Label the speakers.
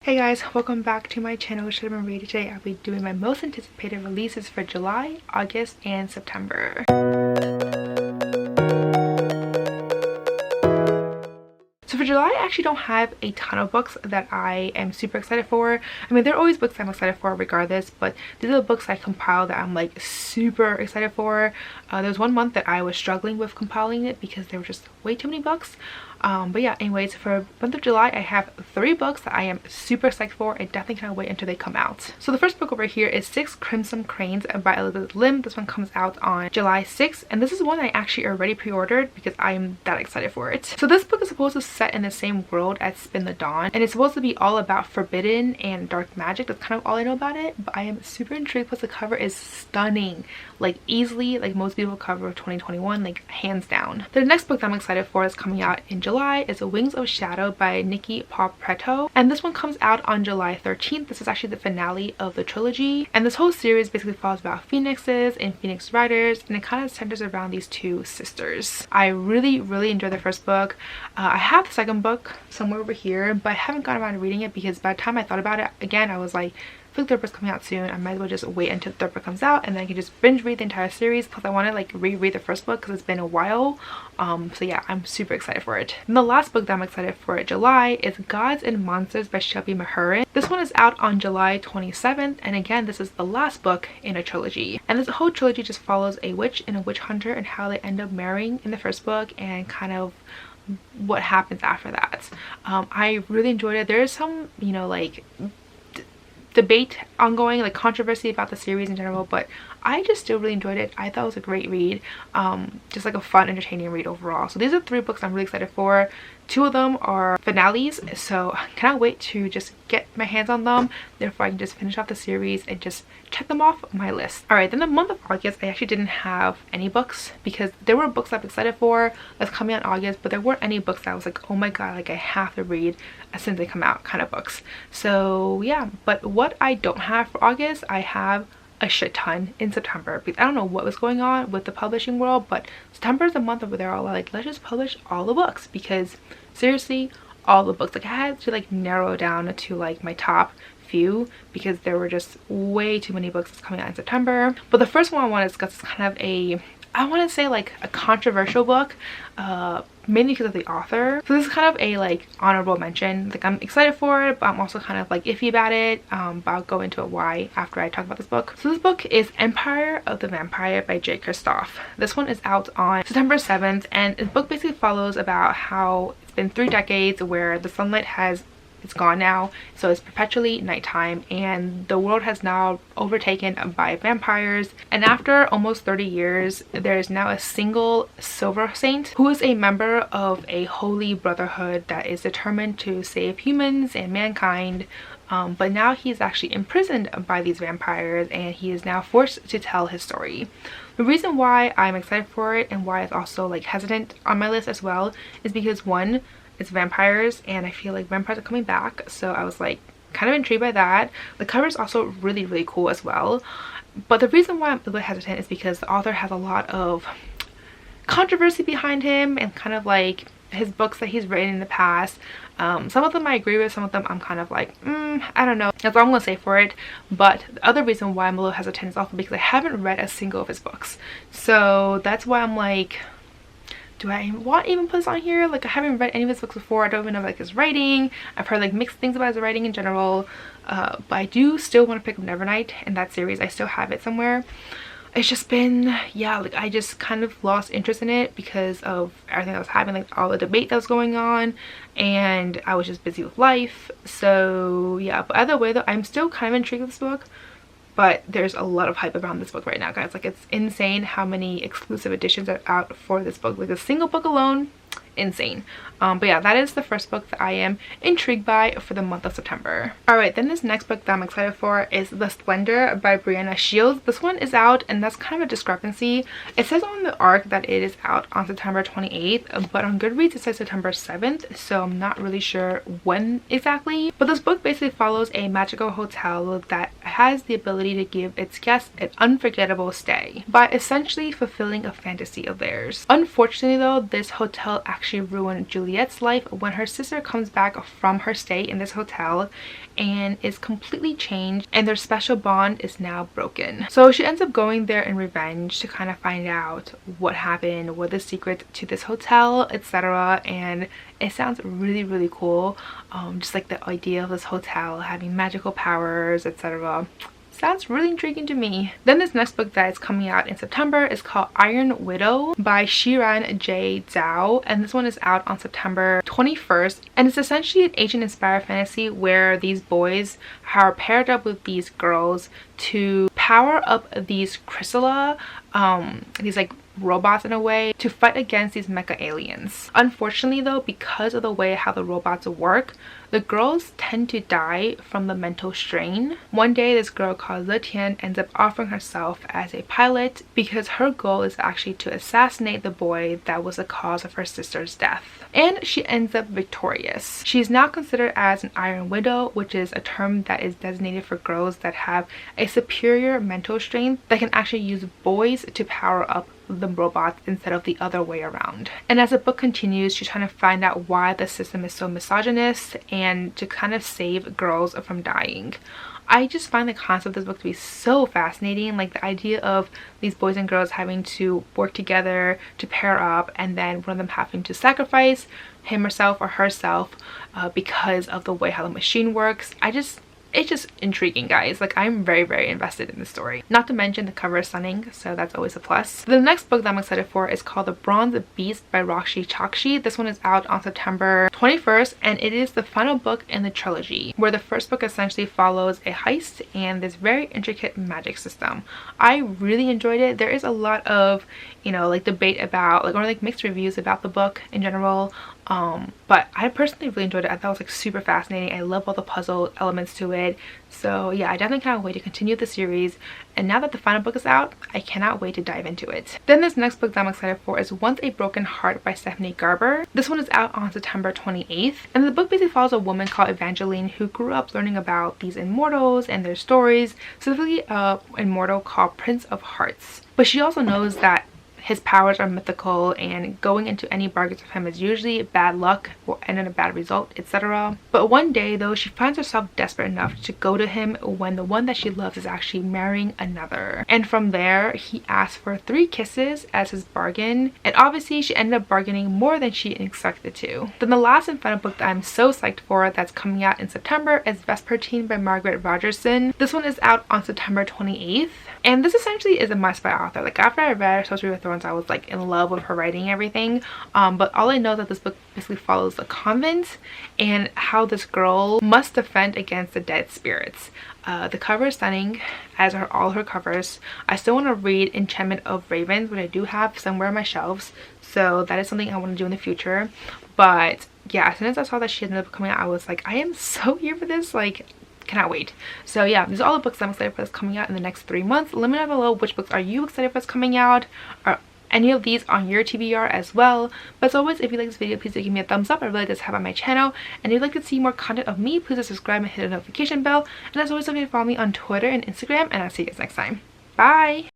Speaker 1: Hey guys, welcome back to my channel. Shiran. Today I'll be doing my most anticipated releases for July, August, and September. So for July, I actually don't have a ton of books that I am super excited for. I mean, there are always books I'm excited for regardless, but these are the books I compiled that I'm like super excited for. There was one month that I was struggling with compiling it because there were just way too many books. But yeah, anyways, for month of July, I have 3 books that I am super psyched for. I definitely cannot wait until they come out. So the first book over here is 6 Crimson Cranes by Elizabeth Lim. This one comes out on July 6th, and this is one I actually already pre-ordered because I'm that excited for it. So this book is supposed to set in the same world as Spin the Dawn, and it's supposed to be all about forbidden and dark magic. That's kind of all I know about it, but I am super intrigued because the cover is stunning, like easily like most beautiful cover of 2021, like hands down. The next book that I'm excited for is coming out in July is Wings of Shadow by Nikki Preto, and this one comes out on July 13th. This is actually the finale of the trilogy, and this whole series basically follows about phoenixes and phoenix riders, and it kind of centers around these 2 sisters. I really enjoyed the first book. I have the second book somewhere over here, but I haven't gotten around to reading it because by the time I thought about it again, I was like, I feel like the third book's coming out soon. I might as well just wait until the third book comes out and then I can just binge read the entire series. Plus I want to like reread the first book because it's been a while. So yeah, I'm super excited for it. And the last book that I'm excited for in July is Gods and Monsters by Shelby Maher. This one is out on July 27th, and again, this is the last book in a trilogy. And this whole trilogy just follows a witch and a witch hunter and how they end up marrying in the first book and kind of what happens after that. I really enjoyed it. There is some, you know, like debate ongoing, like controversy about the series in general, but I just still really enjoyed it. I thought it was a great read, just like a fun, entertaining read overall. So these are 3 books I'm really excited for. 2 of them are finales, so I cannot wait to just get my hands on them. Therefore, I can just finish off the series and just check them off my list. Alright, then the month of August, I actually didn't have any books because there were books I'm excited for that's coming out in August, but there weren't any books that I was like, oh my god, like I have to read as soon as they come out kind of books. So yeah, but what I don't have for August, I have a shit ton in September because I don't know what was going on with the publishing world, but September is a month where they're all like, let's just publish all the books, because seriously, all the books, like I had to like narrow down to like my top few because there were just way too many books coming out in September. But the first one I want to discuss is kind of a, I want to say like a controversial book, mainly because of the author. So this is kind of a like honorable mention. Like I'm excited for it, but I'm also kind of like iffy about it. But I'll go into it why after I talk about this book. So this book is Empire of the Vampire by Kristoff. This one is out on September 7th, and the book basically follows about how it's been 3 decades where the sunlight it's gone now, so it's perpetually nighttime, and the world has now overtaken by vampires. And after almost 30 years, there is now a single silver saint who is a member of a holy brotherhood that is determined to save humans and mankind. But now he's actually imprisoned by these vampires, and he is now forced to tell his story. The reason why I'm excited for it and why it's also like hesitant on my list as well is because, one, it's vampires, and I feel like vampires are coming back, so I was like kind of intrigued by that. The cover is also really cool as well. But the reason why I'm a bit hesitant is because the author has a lot of controversy behind him and kind of like his books that he's written in the past. Some of them I agree with, some of them I'm kind of like, I don't know. That's all I'm gonna say for it. But the other reason why I'm a little hesitant is also because I haven't read a single of his books. So that's why I'm like, do I want to even put this on here? Like, I haven't read any of his books before. I don't even know like his writing. I've heard like mixed things about his writing in general. But I do still want to pick up Nevernight in that series. I still have it somewhere. It's just been, yeah, like I just kind of lost interest in it because of everything that was happening, like all the debate that was going on, and I was just busy with life. So yeah, but either way though, I'm still kind of intrigued with this book. But there's a lot of hype around this book right now, guys. Like, it's insane how many exclusive editions are out for this book. Like, a single book alone, insane. But yeah, that is the first book that I am intrigued by for the month of September. Alright, then this next book that I'm excited for is The Splendor by Brianna. This one is out, and that's kind of a discrepancy. It says on the ARC that it is out on September 28th, but on Goodreads it says September 7th, so I'm not really sure when exactly. But this book basically follows a magical hotel that has the ability to give its guests an unforgettable stay by essentially fulfilling a fantasy of theirs. Unfortunately though, this hotel actually actually ruin Juliet's life when her sister comes back from her stay in this hotel and is completely changed, and their special bond is now broken. So she ends up going there in revenge to kind of find out what happened, what the secret to this hotel, etc. And it sounds really cool. Just like the idea of this hotel having magical powers, etc. Sounds really intriguing to me. Then this next book that is coming out in September is called Iron Widow by Shiran J. Zhao, and this one is out on September 21st, and it's essentially an Asian-inspired fantasy where these boys are paired up with these girls to power up these Crystalla, these like robots in a way, to fight against these mecha aliens. Unfortunately though, because of the way how the robots work, the girls tend to die from the mental strain. One day this girl called Letian ends up offering herself as a pilot because her goal is actually to assassinate the boy that was the cause of her sister's death. And she ends up victorious. She is now considered as an Iron Widow, which is a term that is designated for girls that have a superior mental strength that can actually use boys to power up the robots instead of the other way around. And as the book continues, she's trying to find out why the system is so misogynist and to kind of save girls from dying. I just find the concept of this book to be so fascinating, like the idea of these boys and girls having to work together to pair up, and then one of them having to sacrifice him herself or herself because of the way how the machine works. It's just intriguing, guys. Like, I'm very invested in the story. Not to mention the cover is stunning, so that's always a plus. The next book that I'm excited for is called The Bronze Beast by Roshi Chokshi. This one is out on September 21st, and it is the final book in the trilogy, where the first book essentially follows a heist and this very intricate magic system. I really enjoyed it. There is a lot of, you know, like debate about, like, or like mixed reviews about the book in general. But I personally really enjoyed it. I thought it was like super fascinating. I love all the puzzle elements to it. So yeah, I definitely cannot wait to continue the series. And now that the final book is out, I cannot wait to dive into it. Then this next book that I'm excited for is Once a Broken Heart by Stephanie Garber. This one is out on September 28th. And the book basically follows a woman called Evangeline who grew up learning about these immortals and their stories, specifically an immortal called Prince of Hearts. But she also knows that his powers are mythical, and going into any bargains with him is usually bad luck or end in a bad result, etc. But one day though, she finds herself desperate enough to go to him when the one that she loves is actually marrying another. And from there, he asks for 3 kisses as his bargain, and obviously she ended up bargaining more than she expected to. Then the last and final book that I'm so psyched for that's coming out in September is Vespertine by Margaret Rogerson. This one is out on September 28th, and this essentially is a must-buy author. Like, after I read Sorcery with Thorns, I was like in love with her writing and everything, but all I know is that this book basically follows the convent and how this girl must defend against the dead spirits. The cover is stunning, as are all her covers. I still want to read Enchantment of Ravens, which I do have somewhere on my shelves, so that is something I want to do in the future. But yeah, as soon as I saw that she ended up coming out, I was like, I am so here for this. Like, cannot wait. So yeah, these are all the books I'm excited for that's coming out in the next 3 months. Let me know below which books are you excited for that's coming out. Are any of these on your TBR as well? But as always, if you like this video, please do give me a thumbs up. I really does help on my channel. And if you'd like to see more content of me, please subscribe and hit the notification bell. And as always, don't forget to follow me on Twitter and Instagram. And I'll see you guys next time. Bye!